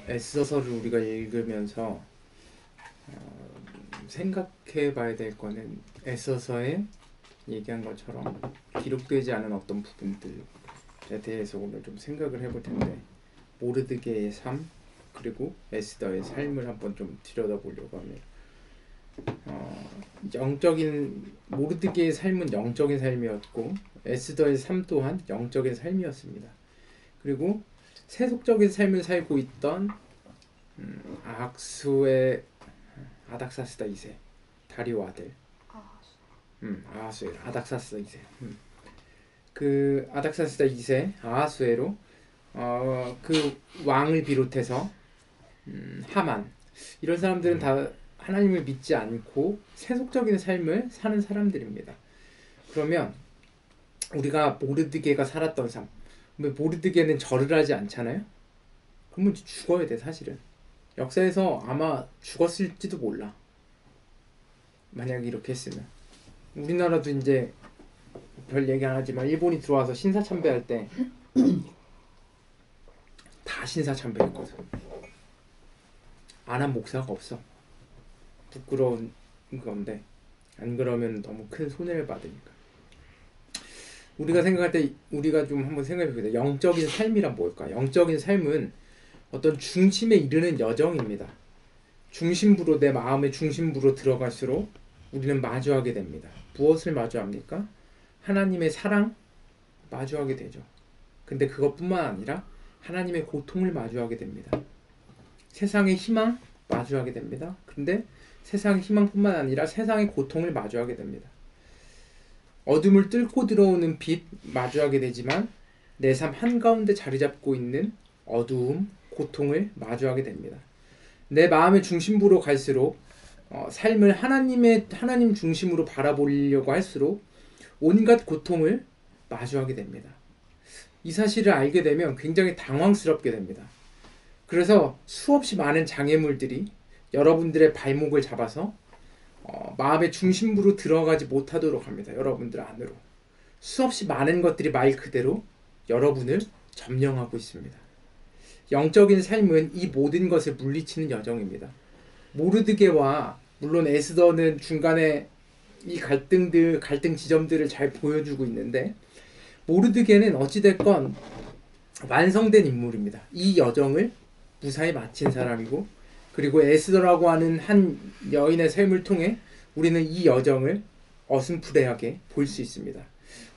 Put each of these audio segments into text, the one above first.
에스더서를 우리가 읽으면서 생각해 봐야 될 거는 에스더서에 얘기한 것처럼 기록되지 않은 어떤 부분들에 대해서 오늘 좀 생각을 해볼 텐데, 모르드게의 삶 그리고 에스더의 삶을 한번 좀 들여다보려고 합니다. 모르드게의 삶은 영적인 삶이었고 에스더의 삶 또한 영적인 삶이었습니다. 그리고 세속적인 삶을 살고 있던 아학수의 아닥사스다 2세, 다리오 아들, 아하수에로 아닥사스다 2세, 그 아닥사스다 2세 아하수에로 그 왕을 비롯해서 하만, 이런 사람들은 다 하나님을 믿지 않고 세속적인 삶을 사는 사람들입니다. 그러면 우리가 모르드게가 살았던 삶, 모르드게는 절을 하지 않잖아요. 그러면 죽어야 돼. 사실은 역사에서 아마 죽었을지도 몰라, 만약 이렇게 했으면. 우리나라도 이제 별 얘기 안 하지만 일본이 들어와서 신사참배할 때 다 신사참배했거든. 안 한 목사가 없어. 부끄러운 건데, 안 그러면 너무 큰 손해를 받으니까. 우리가 생각할 때 우리가 좀 한번 생각해 보자. 영적인 삶이란 뭘까? 영적인 삶은 어떤 중심에 이르는 여정입니다. 중심부로, 내 마음의 중심부로 들어갈수록 우리는 마주하게 됩니다. 무엇을 마주합니까? 하나님의 사랑 마주하게 되죠. 근데 그것뿐만 아니라 하나님의 고통을 마주하게 됩니다. 세상의 희망 마주하게 됩니다. 근데 세상의 희망뿐만 아니라 세상의 고통을 마주하게 됩니다. 어둠을 뚫고 들어오는 빛 마주하게 되지만 내 삶 한가운데 자리 잡고 있는 어두움, 고통을 마주하게 됩니다. 내 마음의 중심부로 갈수록 삶을 하나님 중심으로 바라보려고 할수록 온갖 고통을 마주하게 됩니다. 이 사실을 알게 되면 굉장히 당황스럽게 됩니다. 그래서 수없이 많은 장애물들이 여러분들의 발목을 잡아서 마음의 중심부로 들어가지 못하도록 합니다. 여러분들 안으로 수없이 많은 것들이 말 그대로 여러분을 점령하고 있습니다. 영적인 삶은 이 모든 것을 물리치는 여정입니다. 모르드게와 물론 에스더는 중간에 이 갈등 지점들을 잘 보여주고 있는데, 모르드게는 어찌됐건 완성된 인물입니다. 이 여정을 무사히 마친 사람이고, 그리고 에스더라고 하는 한 여인의 삶을 통해 우리는 이 여정을 어슴푸레하게 볼 수 있습니다.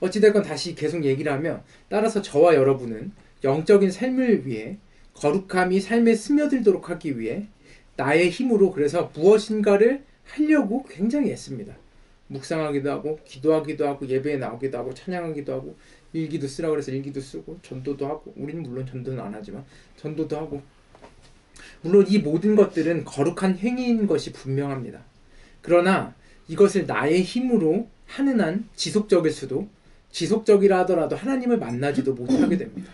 어찌됐건 다시 계속 얘기를 하면, 따라서 저와 여러분은 영적인 삶을 위해, 거룩함이 삶에 스며들도록 하기 위해 나의 힘으로 그래서 무엇인가를 하려고 굉장히 애씁니다. 묵상하기도 하고, 기도하기도 하고, 예배에 나오기도 하고, 찬양하기도 하고, 일기도 쓰라고 그래서 일기도 쓰고, 전도도 하고, 우리는 물론 전도는 안 하지만 전도도 하고, 물론 이 모든 것들은 거룩한 행위인 것이 분명합니다. 그러나 이것을 나의 힘으로 하는 한 지속적일 수도, 지속적이라 하더라도 하나님을 만나지도 못하게 됩니다.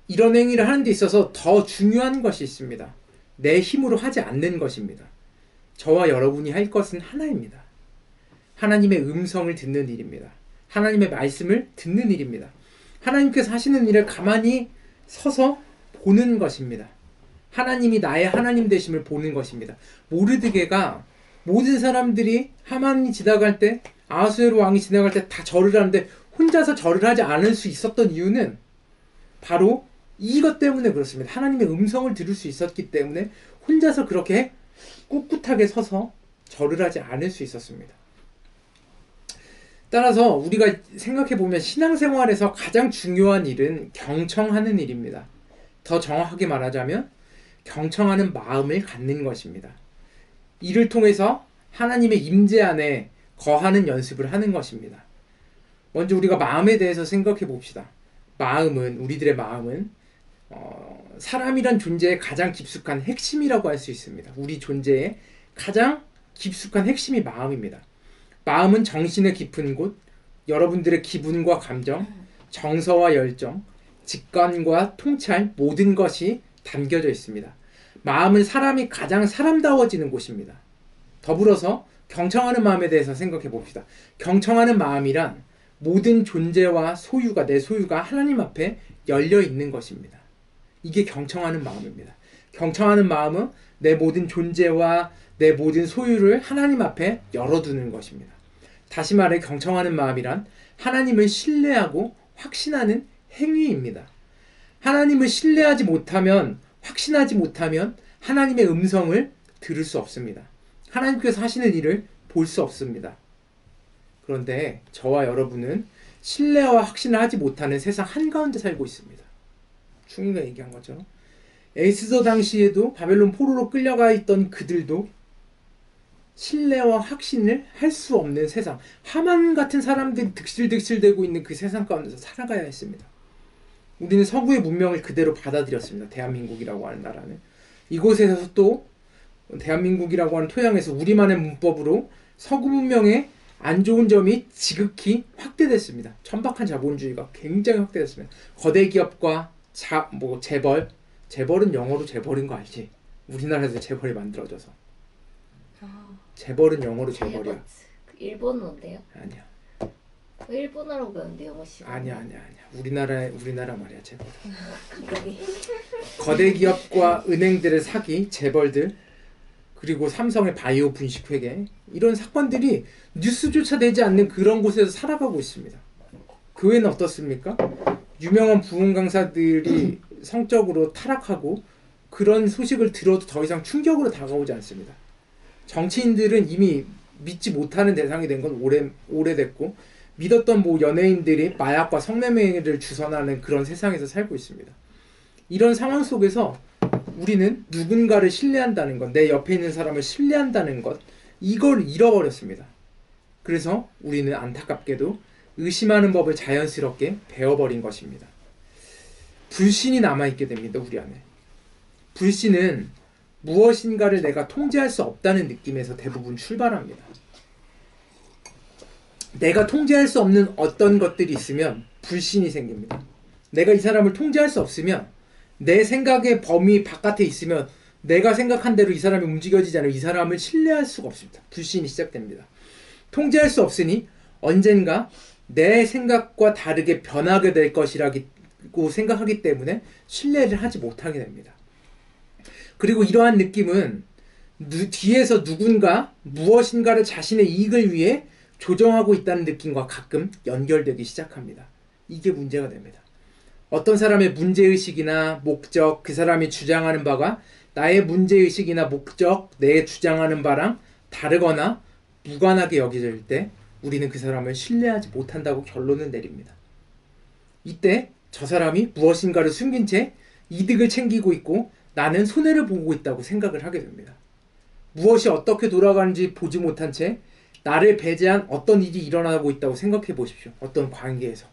이런 행위를 하는 데 있어서 더 중요한 것이 있습니다. 내 힘으로 하지 않는 것입니다. 저와 여러분이 할 것은 하나입니다. 하나님의 음성을 듣는 일입니다. 하나님의 말씀을 듣는 일입니다. 하나님께서 하시는 일을 가만히 서서 보는 것입니다. 하나님이 나의 하나님 되심을 보는 것입니다. 모르드게가 모든 사람들이 하만이 지나갈 때, 아하수에로 왕이 지나갈 때 다 절을 하는데 혼자서 절을 하지 않을 수 있었던 이유는 바로 이것 때문에 그렇습니다. 하나님의 음성을 들을 수 있었기 때문에 혼자서 그렇게 꿋꿋하게 서서 절을 하지 않을 수 있었습니다. 따라서 우리가 생각해보면 신앙생활에서 가장 중요한 일은 경청하는 일입니다. 더 정확하게 말하자면 경청하는 마음을 갖는 것입니다. 이를 통해서 하나님의 임재 안에 거하는 연습을 하는 것입니다. 먼저 우리가 마음에 대해서 생각해 봅시다. 우리들의 마음은 사람이란 존재의 가장 깊숙한 핵심이라고 할 수 있습니다. 우리 존재의 가장 깊숙한 핵심이 마음입니다. 마음은 정신의 깊은 곳, 여러분들의 기분과 감정, 정서와 열정, 직관과 통찰, 모든 것이 담겨져 있습니다. 마음은 사람이 가장 사람다워지는 곳입니다. 더불어서 경청하는 마음에 대해서 생각해 봅시다. 경청하는 마음이란 모든 존재와 내 소유가 하나님 앞에 열려 있는 것입니다. 이게 경청하는 마음입니다. 경청하는 마음은 내 모든 존재와 내 모든 소유를 하나님 앞에 열어두는 것입니다. 다시 말해 경청하는 마음이란 하나님을 신뢰하고 확신하는 행위입니다. 하나님을 신뢰하지 못하면, 확신하지 못하면 하나님의 음성을 들을 수 없습니다. 하나님께서 하시는 일을 볼 수 없습니다. 그런데 저와 여러분은 신뢰와 확신을 하지 못하는 세상 한가운데 살고 있습니다. 충이가 얘기한 것처럼 에스더 당시에도 바벨론 포로로 끌려가 있던 그들도 신뢰와 확신을 할 수 없는 세상, 하만 같은 사람들이 득실득실대고 있는 그 세상 가운데서 살아가야 했습니다. 우리는 서구의 문명을 그대로 받아들였습니다. 대한민국이라고 하는 나라는. 이곳에서 또 대한민국이라고 하는 토양에서 우리만의 문법으로 서구 문명의 안 좋은 점이 지극히 확대됐습니다. 천박한 자본주의가 굉장히 확대됐습니다. 거대 기업과 재벌은 영어로 재벌인 거 알지? 우리나라에서 재벌이 만들어져서. 재벌은 영어로 재벌이야. 일본어인데요? 아니야. 일본어라고 배웠는데 영어 시간. 아니야. 우리나라 말이야 재벌. 갑자기. 거대 기업과 은행들의 사기, 재벌들, 그리고 삼성의 바이오 분식 회계, 이런 사건들이 뉴스조차 되지 않는 그런 곳에서 살아가고 있습니다. 그 외에는 어떻습니까? 유명한 부흥 강사들이 성적으로 타락하고 그런 소식을 들어도 더 이상 충격으로 다가오지 않습니다. 정치인들은 이미 믿지 못하는 대상이 된 건 오래됐고, 믿었던 연예인들이 마약과 성매매를 주선하는 그런 세상에서 살고 있습니다. 이런 상황 속에서 우리는 누군가를 신뢰한다는 것, 내 옆에 있는 사람을 신뢰한다는 것, 이걸 잃어버렸습니다. 그래서 우리는 안타깝게도 의심하는 법을 자연스럽게 배워버린 것입니다. 불신이 남아있게 됩니다. 우리 안에. 불신은 무엇인가를 내가 통제할 수 없다는 느낌에서 대부분 출발합니다. 내가 통제할 수 없는 어떤 것들이 있으면 불신이 생깁니다. 내가 이 사람을 통제할 수 없으면, 내 생각의 범위 바깥에 있으면, 내가 생각한 대로 이 사람이 움직여지지 않으면 이 사람을 신뢰할 수가 없습니다. 불신이 시작됩니다. 통제할 수 없으니 언젠가 내 생각과 다르게 변하게 될 것이라고 생각하기 때문에 신뢰를 하지 못하게 됩니다. 그리고 이러한 느낌은 뒤에서 누군가 무엇인가를 자신의 이익을 위해 조정하고 있다는 느낌과 가끔 연결되기 시작합니다. 이게 문제가 됩니다. 어떤 사람의 문제의식이나 목적, 그 사람이 주장하는 바가 나의 문제의식이나 목적, 내 주장하는 바랑 다르거나 무관하게 여겨질 때 우리는 그 사람을 신뢰하지 못한다고 결론을 내립니다. 이때 저 사람이 무엇인가를 숨긴 채 이득을 챙기고 있고 나는 손해를 보고 있다고 생각을 하게 됩니다. 무엇이 어떻게 돌아가는지 보지 못한 채 나를 배제한 어떤 일이 일어나고 있다고 생각해 보십시오. 어떤 관계에서.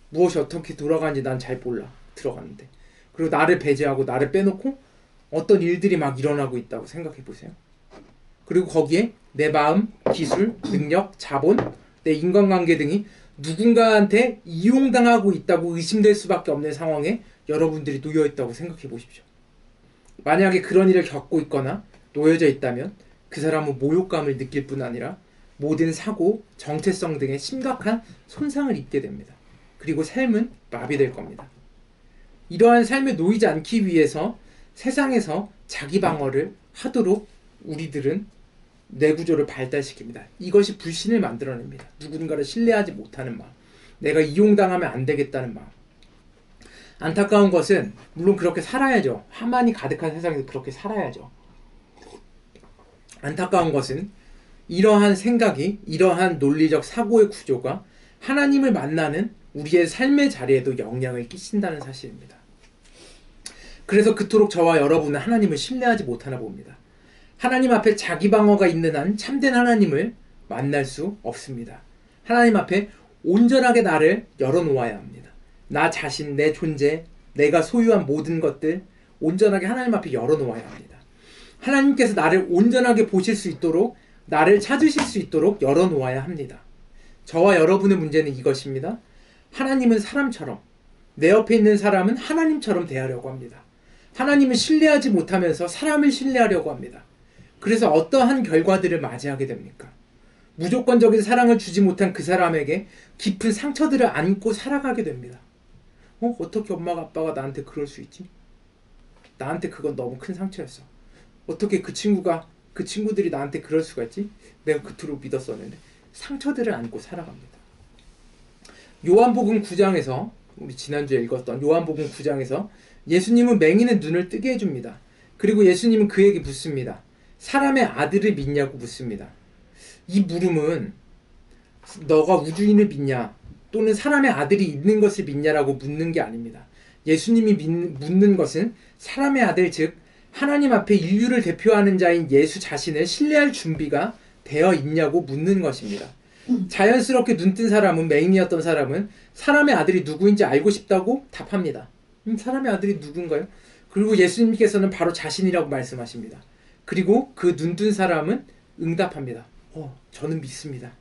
무엇이 어떻게 돌아가는지 난 잘 몰라. 들어갔는데. 그리고 나를 배제하고 나를 빼놓고 어떤 일들이 막 일어나고 있다고 생각해 보세요. 그리고 거기에 내 마음, 기술, 능력, 자본, 내 인간관계 등이 누군가한테 이용당하고 있다고 의심될 수밖에 없는 상황에 여러분들이 놓여 있다고 생각해 보십시오. 만약에 그런 일을 겪고 있거나 놓여져 있다면 그 사람은 모욕감을 느낄 뿐 아니라 모든 사고, 정체성 등의 심각한 손상을 입게 됩니다. 그리고 삶은 마비될 겁니다. 이러한 삶에 놓이지 않기 위해서 세상에서 자기 방어를 하도록 우리들은 뇌구조를 발달시킵니다. 이것이 불신을 만들어냅니다. 누군가를 신뢰하지 못하는 마음, 내가 이용당하면 안 되겠다는 마음. 안타까운 것은 물론 그렇게 살아야죠. 하만이 가득한 세상에서 그렇게 살아야죠. 안타까운 것은 이러한 생각이, 이러한 논리적 사고의 구조가 하나님을 만나는 우리의 삶의 자리에도 영향을 끼친다는 사실입니다. 그래서 그토록 저와 여러분은 하나님을 신뢰하지 못하나 봅니다. 하나님 앞에 자기 방어가 있는 한 참된 하나님을 만날 수 없습니다. 하나님 앞에 온전하게 나를 열어놓아야 합니다. 나 자신, 내 존재, 내가 소유한 모든 것들 온전하게 하나님 앞에 열어놓아야 합니다. 하나님께서 나를 온전하게 보실 수 있도록, 나를 찾으실 수 있도록 열어놓아야 합니다. 저와 여러분의 문제는 이것입니다. 하나님은 사람처럼, 내 옆에 있는 사람은 하나님처럼 대하려고 합니다. 하나님을 신뢰하지 못하면서 사람을 신뢰하려고 합니다. 그래서 어떠한 결과들을 맞이하게 됩니까? 무조건적인 사랑을 주지 못한 그 사람에게 깊은 상처들을 안고 살아가게 됩니다. 어떻게 엄마가 아빠가 나한테 그럴 수 있지? 나한테 그건 너무 큰 상처였어. 어떻게 그 친구들이 나한테 그럴 수가 있지? 내가 그토록 믿었었는데. 상처들을 안고 살아갑니다. 요한복음 9장에서 우리 지난주에 읽었던 요한복음 9장에서 예수님은 맹인의 눈을 뜨게 해줍니다. 그리고 예수님은 그에게 묻습니다. 사람의 아들을 믿냐고 묻습니다. 이 물음은 너가 우주인을 믿냐 또는 사람의 아들이 있는 것을 믿냐라고 묻는 게 아닙니다. 예수님이 묻는 것은 사람의 아들 즉 하나님 앞에 인류를 대표하는 자인 예수 자신을 신뢰할 준비가 되어 있냐고 묻는 것입니다. 자연스럽게 눈뜬 사람은 맹인이었던 사람은 사람의 아들이 누구인지 알고 싶다고 답합니다. 사람의 아들이 누군가요? 그리고 예수님께서는 바로 자신이라고 말씀하십니다. 그리고 그 눈뜬 사람은 응답합니다. 저는 믿습니다.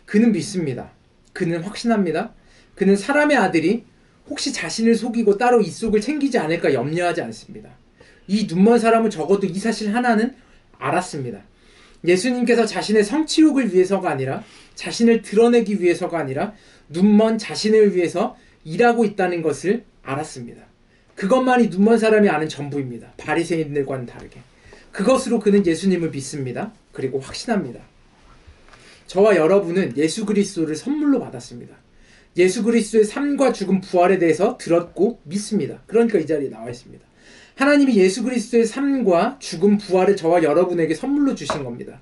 그는 믿습니다. 그는 확신합니다. 그는 사람의 아들이 혹시 자신을 속이고 따로 이 속을 챙기지 않을까 염려하지 않습니다. 이 눈먼 사람은 적어도 이 사실 하나는 알았습니다. 예수님께서 자신의 성취욕을 위해서가 아니라 자신을 드러내기 위해서가 아니라 눈먼 자신을 위해서 일하고 있다는 것을 알았습니다. 그것만이 눈먼 사람이 아는 전부입니다. 바리새인들과는 다르게. 그것으로 그는 예수님을 믿습니다. 그리고 확신합니다. 저와 여러분은 예수 그리스도를 선물로 받았습니다. 예수 그리스도의 삶과 죽음 부활에 대해서 들었고 믿습니다. 그러니까 이 자리에 나와 있습니다. 하나님이 예수 그리스도의 삶과 죽음 부활을 저와 여러분에게 선물로 주신 겁니다.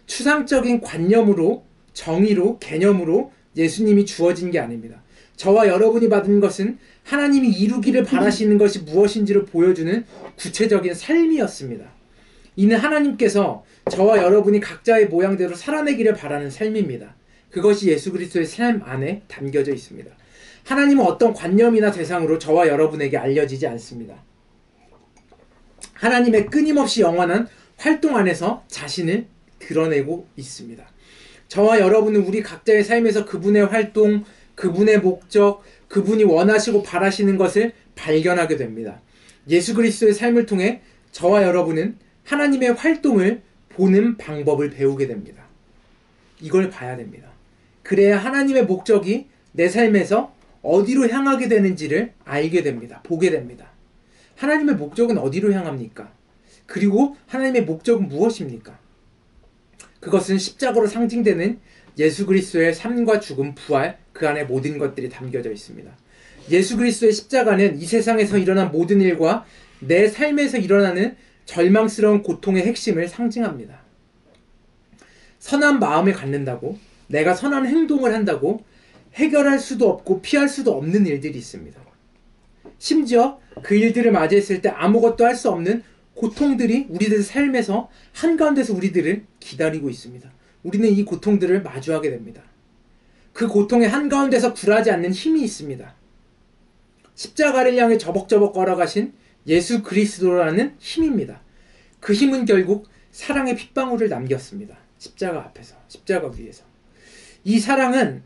추상적인 관념으로 정의로 개념으로 예수님이 주어진 게 아닙니다. 저와 여러분이 받은 것은 하나님이 이루기를 바라시는 것이 무엇인지를 보여주는 구체적인 삶이었습니다. 이는 하나님께서 저와 여러분이 각자의 모양대로 살아내기를 바라는 삶입니다. 그것이 예수 그리스도의 삶 안에 담겨져 있습니다. 하나님은 어떤 관념이나 대상으로 저와 여러분에게 알려지지 않습니다. 하나님의 끊임없이 영원한 활동 안에서 자신을 드러내고 있습니다. 저와 여러분은 우리 각자의 삶에서 그분의 활동, 그분의 목적, 그분이 원하시고 바라시는 것을 발견하게 됩니다. 예수 그리스도의 삶을 통해 저와 여러분은 하나님의 활동을 보는 방법을 배우게 됩니다. 이걸 봐야 됩니다. 그래야 하나님의 목적이 내 삶에서 어디로 향하게 되는지를 알게 됩니다. 보게 됩니다. 하나님의 목적은 어디로 향합니까? 그리고 하나님의 목적은 무엇입니까? 그것은 십자가로 상징되는 예수 그리스도의 삶과 죽음, 부활, 그 안에 모든 것들이 담겨져 있습니다. 예수 그리스도의 십자가는 이 세상에서 일어난 모든 일과 내 삶에서 일어나는 절망스러운 고통의 핵심을 상징합니다. 선한 마음을 갖는다고, 내가 선한 행동을 한다고 해결할 수도 없고 피할 수도 없는 일들이 있습니다. 심지어 그 일들을 맞이했을 때 아무것도 할 수 없는 고통들이 우리들 삶에서 한가운데서 우리들을 기다리고 있습니다. 우리는 이 고통들을 마주하게 됩니다. 그 고통의 한가운데서 굴하지 않는 힘이 있습니다. 십자가를 향해 저벅저벅 걸어가신 예수 그리스도라는 힘입니다. 그 힘은 결국 사랑의 핏방울을 남겼습니다. 십자가 앞에서, 십자가 위에서. 이 사랑은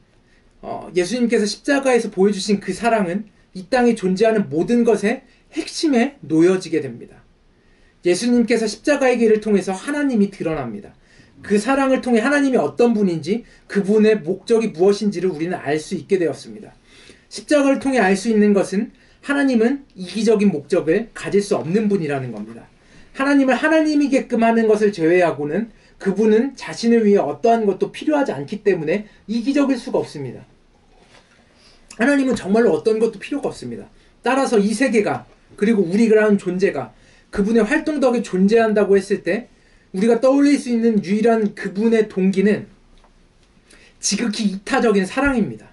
예수님께서 십자가에서 보여주신 그 사랑은 이 땅에 존재하는 모든 것의 핵심에 놓여지게 됩니다. 예수님께서 십자가의 길을 통해서 하나님이 드러납니다. 그 사랑을 통해 하나님이 어떤 분인지 그분의 목적이 무엇인지를 우리는 알 수 있게 되었습니다. 십자가를 통해 알 수 있는 것은 하나님은 이기적인 목적을 가질 수 없는 분이라는 겁니다. 하나님을 하나님이게끔 하는 것을 제외하고는 그분은 자신을 위해 어떠한 것도 필요하지 않기 때문에 이기적일 수가 없습니다. 하나님은 정말로 어떤 것도 필요가 없습니다. 따라서 이 세계가 그리고 우리라는 존재가 그분의 활동 덕에 존재한다고 했을 때 우리가 떠올릴 수 있는 유일한 그분의 동기는 지극히 이타적인 사랑입니다.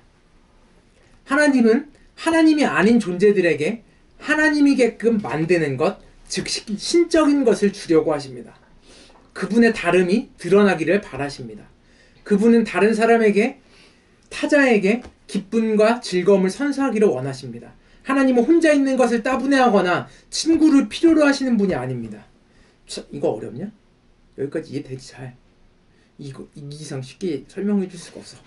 하나님은 하나님이 아닌 존재들에게 하나님이게끔 만드는 것, 즉 신적인 것을 주려고 하십니다. 그분의 다름이 드러나기를 바라십니다. 그분은 다른 사람에게, 타자에게 기쁨과 즐거움을 선사하기를 원하십니다. 하나님은 혼자 있는 것을 따분해하거나 친구를 필요로 하시는 분이 아닙니다. 이거 어렵냐? 여기까지 이해되지 잘. 이 이상 쉽게 설명해 줄 수가 없어.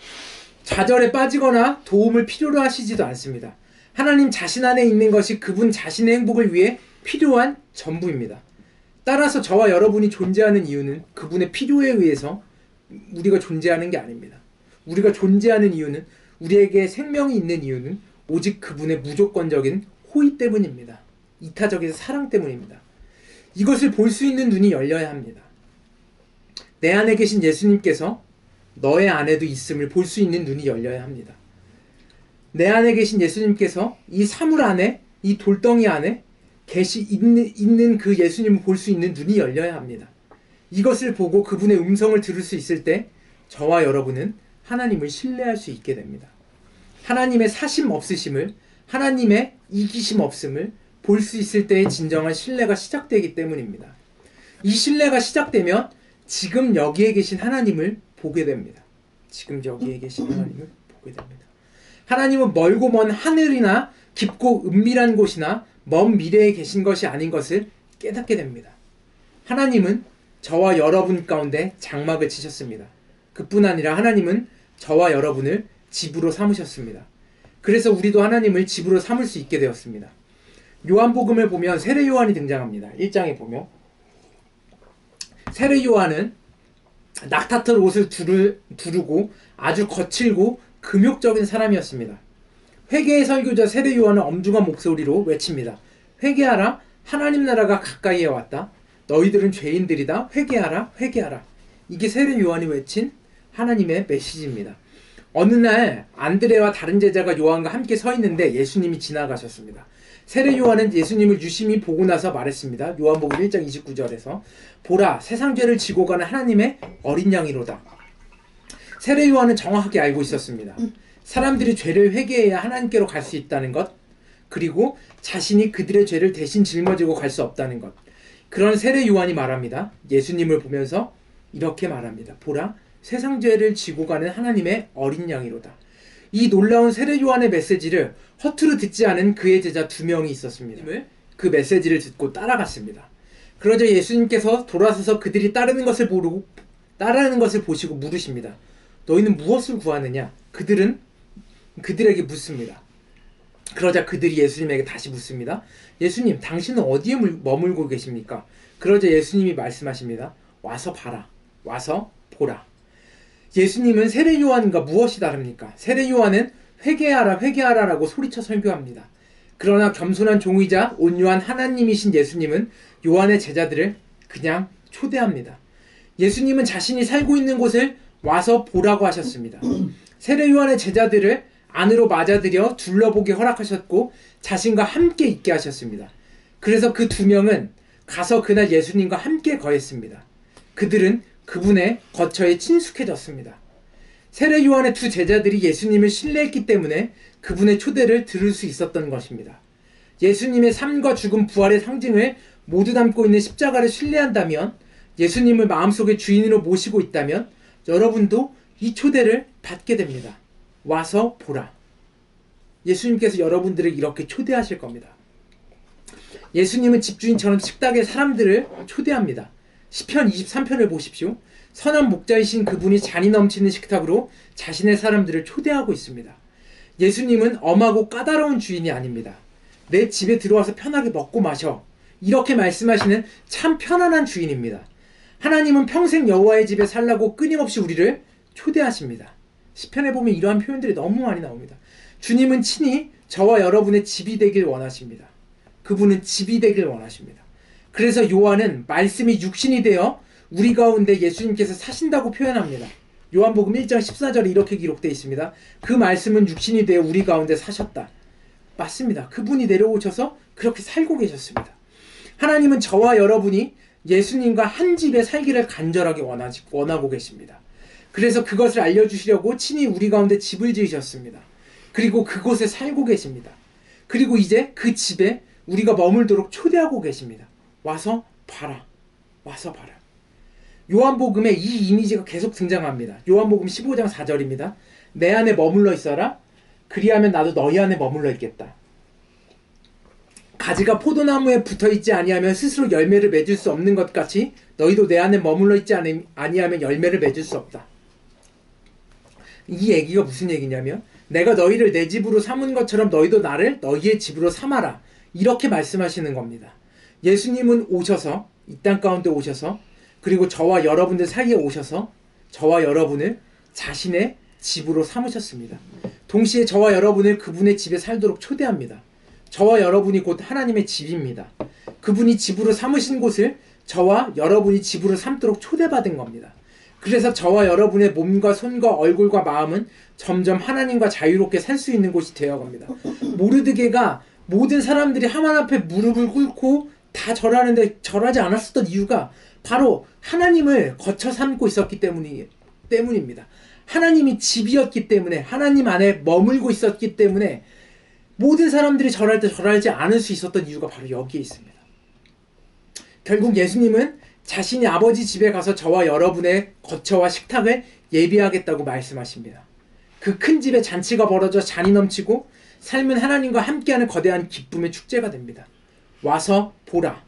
좌절에 빠지거나 도움을 필요로 하시지도 않습니다. 하나님 자신 안에 있는 것이 그분 자신의 행복을 위해 필요한 전부입니다. 따라서 저와 여러분이 존재하는 이유는 그분의 필요에 의해서 우리가 존재하는 게 아닙니다. 우리가 존재하는 이유는, 우리에게 생명이 있는 이유는 오직 그분의 무조건적인 호의 때문입니다. 이타적인 사랑 때문입니다. 이것을 볼 수 있는 눈이 열려야 합니다. 내 안에 계신 예수님께서 너의 안에도 있음을 볼 수 있는 눈이 열려야 합니다. 내 안에 계신 예수님께서 이 사물 안에, 이 돌덩이 안에 있는 그 예수님을 볼 수 있는 눈이 열려야 합니다. 이것을 보고 그분의 음성을 들을 수 있을 때 저와 여러분은 하나님을 신뢰할 수 있게 됩니다. 하나님의 사심 없으심을, 하나님의 이기심 없음을 볼 수 있을 때의 진정한 신뢰가 시작되기 때문입니다. 이 신뢰가 시작되면 지금 여기에 계신 하나님을 보게 됩니다. 지금 여기에 계신 하나님을 보게 됩니다. 하나님은 멀고 먼 하늘이나 깊고 은밀한 곳이나 먼 미래에 계신 것이 아닌 것을 깨닫게 됩니다. 하나님은 저와 여러분 가운데 장막을 치셨습니다. 그뿐 아니라 하나님은 저와 여러분을 집으로 삼으셨습니다. 그래서 우리도 하나님을 집으로 삼을 수 있게 되었습니다. 요한복음을 보면 세례 요한이 등장합니다. 1장에 보면 세례 요한은 낙타털 옷을 두르고 아주 거칠고 금욕적인 사람이었습니다. 회개의 설교자 세례 요한은 엄중한 목소리로 외칩니다. 회개하라, 하나님 나라가 가까이에 왔다. 너희들은 죄인들이다. 회개하라, 회개하라. 이게 세례 요한이 외친 하나님의 메시지입니다. 어느 날 안드레와 다른 제자가 요한과 함께 서 있는데 예수님이 지나가셨습니다. 세례 요한은 예수님을 유심히 보고 나서 말했습니다. 요한복음 1장 29절에서 보라, 세상 죄를 지고 가는 하나님의 어린 양이로다. 세례 요한은 정확하게 알고 있었습니다. 사람들이 죄를 회개해야 하나님께로 갈 수 있다는 것, 그리고 자신이 그들의 죄를 대신 짊어지고 갈 수 없다는 것. 그런 세례 요한이 말합니다. 예수님을 보면서 이렇게 말합니다. 보라, 세상 죄를 지고 가는 하나님의 어린 양이로다. 이 놀라운 세례 요한의 메시지를 허투루 듣지 않은 그의 제자 2명이 있었습니다. 그 메시지를 듣고 따라갔습니다. 그러자 예수님께서 돌아서서 그들이 따르는 것을 보시고 물으십니다. 너희는 무엇을 구하느냐? 그들은 그들에게 묻습니다. 그러자 그들이 예수님에게 다시 묻습니다. 예수님, 당신은 어디에 머물고 계십니까? 그러자 예수님이 말씀하십니다. 와서 봐라. 와서 보라. 예수님은 세례 요한과 무엇이 다릅니까? 세례 요한은 회개하라, 회개하라라고 소리쳐 설교합니다. 그러나 겸손한 종이자 온유한 하나님이신 예수님은 요한의 제자들을 그냥 초대합니다. 예수님은 자신이 살고 있는 곳을 와서 보라고 하셨습니다. 세례 요한의 제자들을 안으로 맞아들여 둘러보게 허락하셨고 자신과 함께 있게 하셨습니다. 그래서 그 2명은 가서 그날 예수님과 함께 거했습니다. 그들은 그분의 거처에 친숙해졌습니다. 세례 요한의 2 제자들이 예수님을 신뢰했기 때문에 그분의 초대를 들을 수 있었던 것입니다. 예수님의 삶과 죽음, 부활의 상징을 모두 담고 있는 십자가를 신뢰한다면, 예수님을 마음속에 주인으로 모시고 있다면 여러분도 이 초대를 받게 됩니다. 와서 보라. 예수님께서 여러분들을 이렇게 초대하실 겁니다. 예수님은 집주인처럼 식탁에 사람들을 초대합니다. 시편 23편을 보십시오. 선한 목자이신 그분이 잔이 넘치는 식탁으로 자신의 사람들을 초대하고 있습니다. 예수님은 엄하고 까다로운 주인이 아닙니다. 내 집에 들어와서 편하게 먹고 마셔. 이렇게 말씀하시는 참 편안한 주인입니다. 하나님은 평생 여호와의 집에 살라고 끊임없이 우리를 초대하십니다. 시편에 보면 이러한 표현들이 너무 많이 나옵니다. 주님은 친히 저와 여러분의 집이 되길 원하십니다. 그분은 집이 되길 원하십니다. 그래서 요한은 말씀이 육신이 되어 우리 가운데 예수님께서 사신다고 표현합니다. 요한복음 1장 14절에 이렇게 기록되어 있습니다. 그 말씀은 육신이 되어 우리 가운데 사셨다. 맞습니다. 그분이 내려오셔서 그렇게 살고 계셨습니다. 하나님은 저와 여러분이 예수님과 한 집에 살기를 간절하게 원하고 계십니다. 그래서 그것을 알려주시려고 친히 우리 가운데 집을 지으셨습니다. 그리고 그곳에 살고 계십니다. 그리고 이제 그 집에 우리가 머물도록 초대하고 계십니다. 와서 봐라. 와서 봐라. 요한복음에 이 이미지가 계속 등장합니다. 요한복음 15장 4절입니다. 내 안에 머물러 있어라. 그리하면 나도 너희 안에 머물러 있겠다. 가지가 포도나무에 붙어있지 아니하면 스스로 열매를 맺을 수 없는 것 같이 너희도 내 안에 머물러 있지 아니하면 열매를 맺을 수 없다. 이 얘기가 무슨 얘기냐면 내가 너희를 내 집으로 삼은 것처럼 너희도 나를 너희의 집으로 삼아라. 이렇게 말씀하시는 겁니다. 예수님은 오셔서 이 땅 가운데 오셔서 그리고 저와 여러분들 사이에 오셔서 저와 여러분을 자신의 집으로 삼으셨습니다. 동시에 저와 여러분을 그분의 집에 살도록 초대합니다. 저와 여러분이 곧 하나님의 집입니다. 그분이 집으로 삼으신 곳을 저와 여러분이 집으로 삼도록 초대받은 겁니다. 그래서 저와 여러분의 몸과 손과 얼굴과 마음은 점점 하나님과 자유롭게 살 수 있는 곳이 되어갑니다. 모르드게가 모든 사람들이 하만 앞에 무릎을 꿇고 다 절하는데 절하지 않았었던 이유가 바로 하나님을 거쳐 삼고 있었기 때문입니다. 하나님이 집이었기 때문에, 하나님 안에 머물고 있었기 때문에 모든 사람들이 절할 때 절하지 않을 수 있었던 이유가 바로 여기에 있습니다. 결국 예수님은 자신이 아버지 집에 가서 저와 여러분의 거처와 식탁을 예비하겠다고 말씀하십니다. 그 큰 집에 잔치가 벌어져 잔이 넘치고 삶은 하나님과 함께하는 거대한 기쁨의 축제가 됩니다. 와서 보라.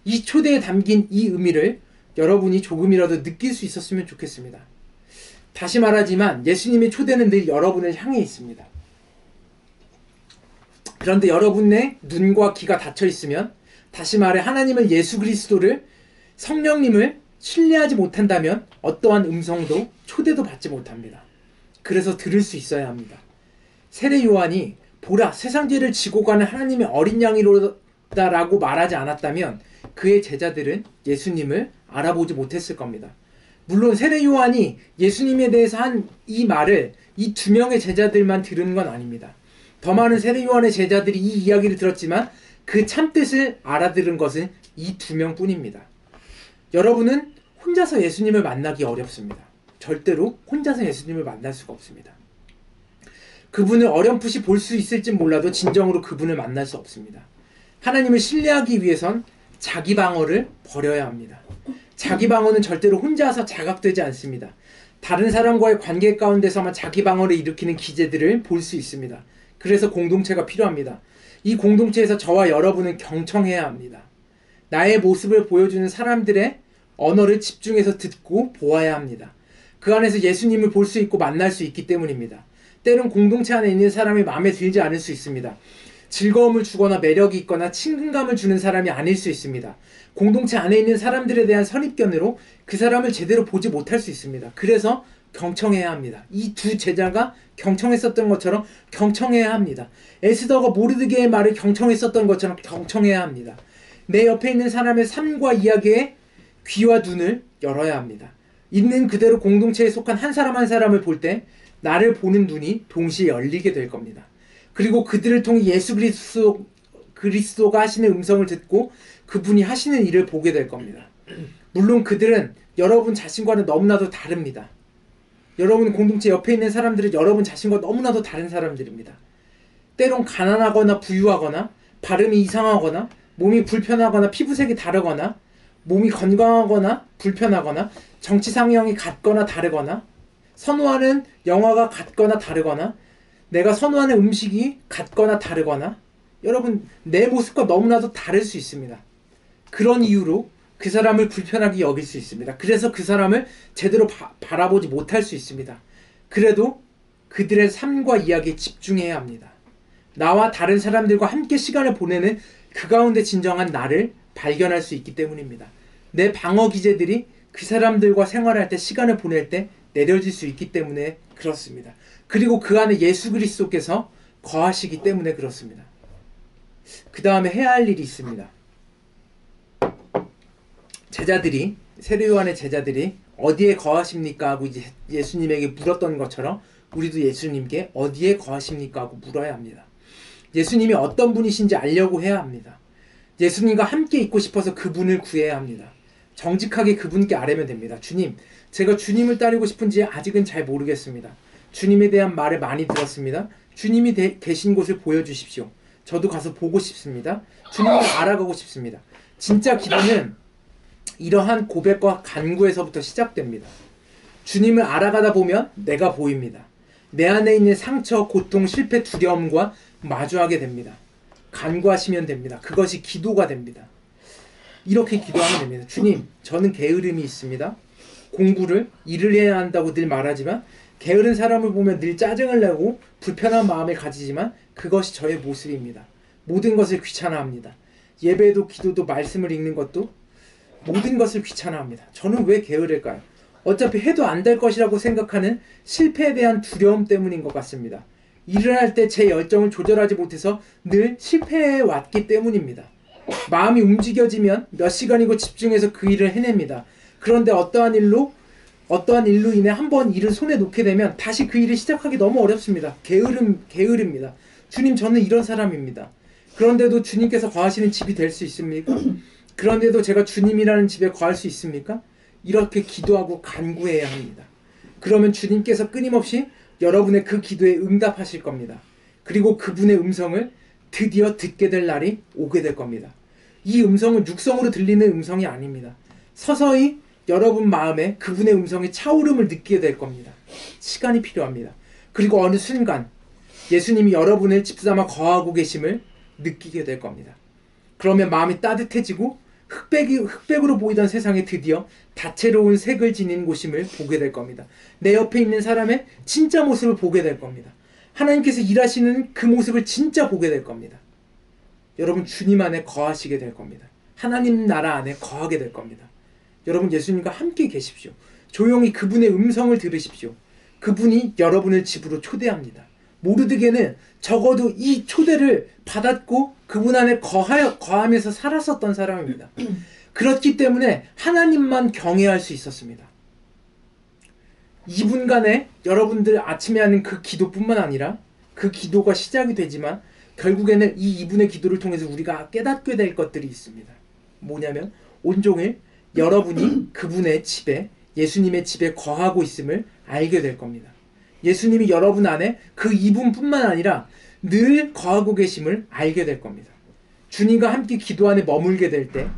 이 초대에 담긴 이 의미를 여러분이 조금이라도 느낄 수 있었으면 좋겠습니다. 다시 말하지만 예수님의 초대는 늘 여러분을 향해 있습니다. 그런데 여러분의 눈과 귀가 닫혀 있으면, 다시 말해 하나님을, 예수 그리스도를, 성령님을 신뢰하지 못한다면 어떠한 음성도 초대도 받지 못합니다. 그래서 들을 수 있어야 합니다. 세례 요한이 보라 세상 죄를 지고 가는 하나님의 어린 양이로다라고 말하지 않았다면 그의 제자들은 예수님을 알아보지 못했을 겁니다. 물론 세례 요한이 예수님에 대해서 한 이 말을 이 두 명의 제자들만 들은 건 아닙니다. 더 많은 세례 요한의 제자들이 이 이야기를 들었지만 그 참뜻을 알아들은 것은 이 두 명뿐입니다. 여러분은 혼자서 예수님을 만나기 어렵습니다. 절대로 혼자서 예수님을 만날 수가 없습니다. 그분을 어렴풋이 볼 수 있을지 몰라도 진정으로 그분을 만날 수 없습니다. 하나님을 신뢰하기 위해선 자기 방어를 버려야 합니다. 자기 방어는 절대로 혼자서 자각되지 않습니다. 다른 사람과의 관계 가운데서만 자기 방어를 일으키는 기제들을 볼 수 있습니다. 그래서 공동체가 필요합니다. 이 공동체에서 저와 여러분은 경청해야 합니다. 나의 모습을 보여주는 사람들의 언어를 집중해서 듣고 보아야 합니다. 그 안에서 예수님을 볼 수 있고 만날 수 있기 때문입니다. 때론 공동체 안에 있는 사람이 마음에 들지 않을 수 있습니다. 즐거움을 주거나 매력이 있거나 친근감을 주는 사람이 아닐 수 있습니다. 공동체 안에 있는 사람들에 대한 선입견으로 그 사람을 제대로 보지 못할 수 있습니다. 그래서 경청해야 합니다. 이 두 제자가 경청했었던 것처럼 경청해야 합니다. 에스더가 모르드게의 말을 경청했었던 것처럼 경청해야 합니다. 내 옆에 있는 사람의 삶과 이야기에 귀와 눈을 열어야 합니다. 있는 그대로 공동체에 속한 한 사람 한 사람을 볼 때 나를 보는 눈이 동시에 열리게 될 겁니다. 그리고 그들을 통해 예수 그리스도가 하시는 음성을 듣고 그분이 하시는 일을 보게 될 겁니다. 물론 그들은 여러분 자신과는 너무나도 다릅니다. 여러분 공동체 옆에 있는 사람들은 여러분 자신과 너무나도 다른 사람들입니다. 때론 가난하거나 부유하거나 발음이 이상하거나 몸이 불편하거나 피부색이 다르거나 몸이 건강하거나 불편하거나 정치 상형이 같거나 다르거나 선호하는 영화가 같거나 다르거나 내가 선호하는 음식이 같거나 다르거나 여러분 내 모습과 너무나도 다를 수 있습니다. 그런 이유로 그 사람을 불편하게 여길 수 있습니다. 그래서 그 사람을 제대로 바라보지 못할 수 있습니다. 그래도 그들의 삶과 이야기에 집중해야 합니다. 나와 다른 사람들과 함께 시간을 보내는 그 가운데 진정한 나를 발견할 수 있기 때문입니다. 내 방어 기제들이 그 사람들과 생활할 때 시간을 보낼 때 내려질 수 있기 때문에 그렇습니다. 그리고 그 안에 예수 그리스도께서 거하시기 때문에 그렇습니다. 그 다음에 해야 할 일이 있습니다. 제자들이 세례 요한의 제자들이 어디에 거하십니까 하고 이제 예수님에게 물었던 것처럼 우리도 예수님께 어디에 거하십니까 하고 물어야 합니다. 예수님이 어떤 분이신지 알려고 해야 합니다. 예수님과 함께 있고 싶어서 그분을 구해야 합니다. 정직하게 그분께 아뢰면 됩니다. 주님, 제가 주님을 따르고 싶은지 아직은 잘 모르겠습니다. 주님에 대한 말을 많이 들었습니다. 주님이 계신 곳을 보여주십시오. 저도 가서 보고 싶습니다. 주님을 알아가고 싶습니다. 진짜 기도는 이러한 고백과 간구에서부터 시작됩니다. 주님을 알아가다 보면 내가 보입니다. 내 안에 있는 상처, 고통, 실패, 두려움과 마주하게 됩니다. 간구하시면 됩니다. 그것이 기도가 됩니다. 이렇게 기도하면 됩니다. 주님, 저는 게으름이 있습니다. 공부를, 일을 해야 한다고 늘 말하지만 게으른 사람을 보면 늘 짜증을 내고 불편한 마음을 가지지만 그것이 저의 모습입니다. 모든 것을 귀찮아합니다. 예배도 기도도 말씀을 읽는 것도 모든 것을 귀찮아합니다. 저는 왜 게으를까요? 어차피 해도 안 될 것이라고 생각하는 실패에 대한 두려움 때문인 것 같습니다. 일을 할 때 제 열정을 조절하지 못해서 늘 실패해 왔기 때문입니다. 마음이 움직여지면 몇 시간이고 집중해서 그 일을 해냅니다. 그런데 어떠한 일로 인해 한번 일을 손에 놓게 되면 다시 그 일을 시작하기 너무 어렵습니다. 게으릅니다. 주님, 저는 이런 사람입니다. 그런데도 주님께서 거하시는 집이 될 수 있습니까? 그런데도 제가 주님이라는 집에 거할 수 있습니까? 이렇게 기도하고 간구해야 합니다. 그러면 주님께서 끊임없이 여러분의 그 기도에 응답하실 겁니다. 그리고 그분의 음성을 드디어 듣게 될 날이 오게 될 겁니다. 이 음성은 육성으로 들리는 음성이 아닙니다. 서서히 여러분 마음에 그분의 음성의 차오름을 느끼게 될 겁니다. 시간이 필요합니다. 그리고 어느 순간 예수님이 여러분을 집삼아 거하고 계심을 느끼게 될 겁니다. 그러면 마음이 따뜻해지고 흑백으로 보이던 세상에 드디어 다채로운 색을 지닌 곳임을 보게 될 겁니다. 내 옆에 있는 사람의 진짜 모습을 보게 될 겁니다. 하나님께서 일하시는 그 모습을 진짜 보게 될 겁니다. 여러분, 주님 안에 거하시게 될 겁니다. 하나님 나라 안에 거하게 될 겁니다. 여러분, 예수님과 함께 계십시오. 조용히 그분의 음성을 들으십시오. 그분이 여러분을 집으로 초대합니다. 모르드게는 적어도 이 초대를 받았고 그분 안에 거하면서 살았었던 사람입니다. 그렇기 때문에 하나님만 경외할 수 있었습니다. 2분간의 여러분들 아침에 하는 그 기도뿐만 아니라 그 기도가 시작이 되지만 결국에는 이 2분의 기도를 통해서 우리가 깨닫게 될 것들이 있습니다. 뭐냐면 온종일 여러분이 그분의 집에, 예수님의 집에 거하고 있음을 알게 될 겁니다. 예수님이 여러분 안에 그 2분뿐만 아니라 늘 거하고 계심을 알게 될 겁니다. 주님과 함께 기도 안에 머물게 될 때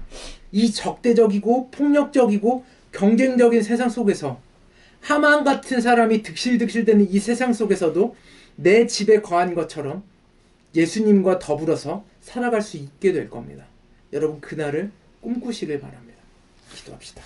이 적대적이고 폭력적이고 경쟁적인 세상 속에서 하만 같은 사람이 득실득실대는 이 세상 속에서도 내 집에 거한 것처럼 예수님과 더불어서 살아갈 수 있게 될 겁니다. 여러분, 그날을 꿈꾸시길 바랍니다. 기도합시다.